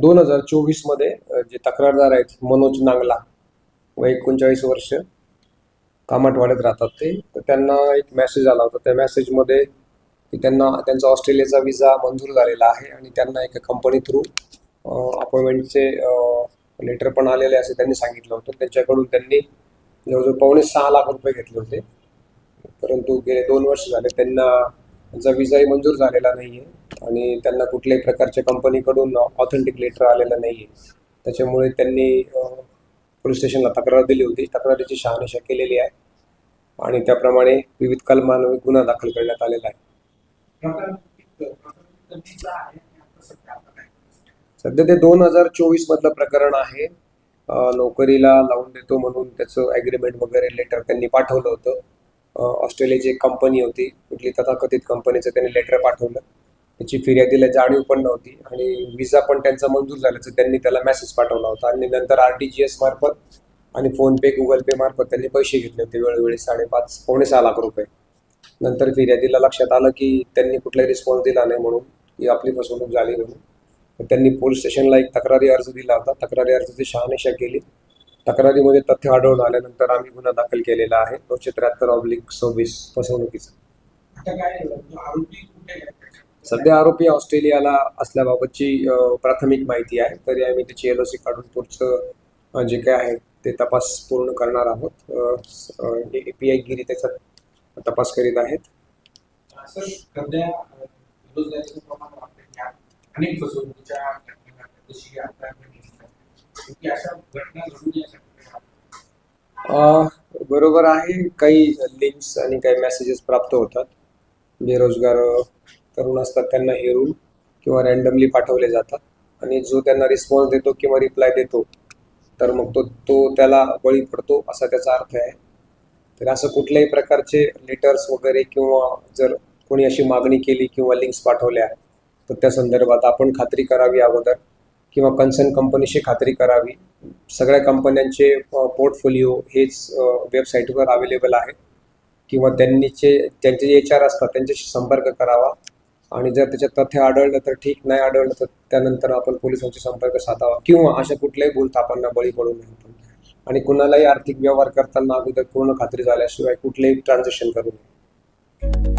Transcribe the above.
2024 मध्ये जे तक्रारदार आहेत मनोज नांगला व 39 वर्ष कामाठवाड्यात राहतात ते, तर त्यांना एक मेसेज आला होता. त्या मेसेजमध्ये की त्यांना त्यांचा ऑस्ट्रेलियाचा विजा मंजूर झालेला आहे आणि त्यांना एका कंपनी थ्रू अपॉइंटमेंटचे लेटर पण आलेले असे त्यांनी सांगितलं होतं. त्यांच्याकडून त्यांनी जवळजवळ ₹6.25 लाख घेतले होते, परंतु गेले 2 वर्ष झाले त्यांना त्यांचा विजाही मंजूर झालेला नाही आहे आणि त्यांना कुठल्याही प्रकारच्या कंपनीकडून ऑथेंटिक लेटर आलेलं नाही आहे. त्याच्यामुळे त्यांनी पोलीस स्टेशनला तक्रार दिली होती. तक्रारीची शहानिशा केलेली आहे आणि त्याप्रमाणे विविध कलमांवर गुन्हा दाखल करण्यात आलेला आहे. सध्या ते 2024 मधलं प्रकरण आहे. नोकरीला लावून देतो म्हणून त्याचं ॲग्रीमेंट वगैरे लेटर त्यांनी पाठवलं होतं. ऑस्ट्रेलियाची एक कंपनी होती, कुठली तथाकथित कंपनीचं त्यांनी लेटर पाठवलं. त्याची फिर्यादीला जाणीव पण नव्हती आणि विजा पण त्यांचा मंजूर झाल्याचं त्यांनी त्याला मेसेज पाठवला होता आणि नंतर RTGS मार्फत आणि फोनपे गुगल पे मार्फत त्यांनी पैसे घेतले होते वेळोवेळी ₹5.5-6 लाख. नंतर फिर्यादीला लक्षात आलं की त्यांनी कुठलाही रिस्पॉन्स दिला नाही म्हणून की आपली फसवणूक झाली म्हणून त्यांनी पोलीस स्टेशनला एक तक्रारी अर्ज दिला होता. तक्रारी अर्जाची शहानिशा केली. तक्रारीमध्ये तथ्य आढळून आल्यानंतर आम्ही गुन्हा दाखल केलेला आहे 973/26 फसवणुकीचा. सध्या आरोपी ऑस्ट्रेलियाला असल्याबाबतची प्राथमिक माहिती आहे, तरी आम्ही त्याची LOC काढून पुढचं जे काय आहे ते तपास पूर्ण करणार आहोत. API गिरी त्याचा तपास करीत आहेत. बरोबर आहे. काही लिंक्स आणि काही मेसेजेस प्राप्त होतात. बेरोजगार तरुण असतात त्यांना हेरून किंवा रँडमली पाठवले जातात आणि जो त्यांना रिस्पॉन्स देतो किंवा रिप्लाय देतो तर मग तो त्याला बळी पडतो असा त्याचा अर्थ आहे. तर असं कुठल्याही प्रकारचे लेटर्स वगैरे किंवा जर कोणी अशी मागणी केली किंवा लिंक्स पाठवल्या तर त्या संदर्भात आपण खात्री करावी अगोदर किंवा कन्सर्न कंपनीशी खात्री करावी. सगळ्या कंपन्यांचे पोर्टफोलिओ हेच वेबसाईटवर अवेलेबल आहे किंवा त्यांचे HR असतात त्यांच्याशी संपर्क करावा आणि जर त्याच्यात तथ्य आढळलं तर ठीक, नाही आढळलं तर त्यानंतर आपण पोलिसांशी संपर्क साधावा किंवा अशा कुठल्याही भूलथापांना बळी पडू नये आणि कुणालाही आर्थिक व्यवहार करताना अगोदर पूर्ण खात्री झाल्याशिवाय कुठलेही ट्रान्झॅक्शन करू नये.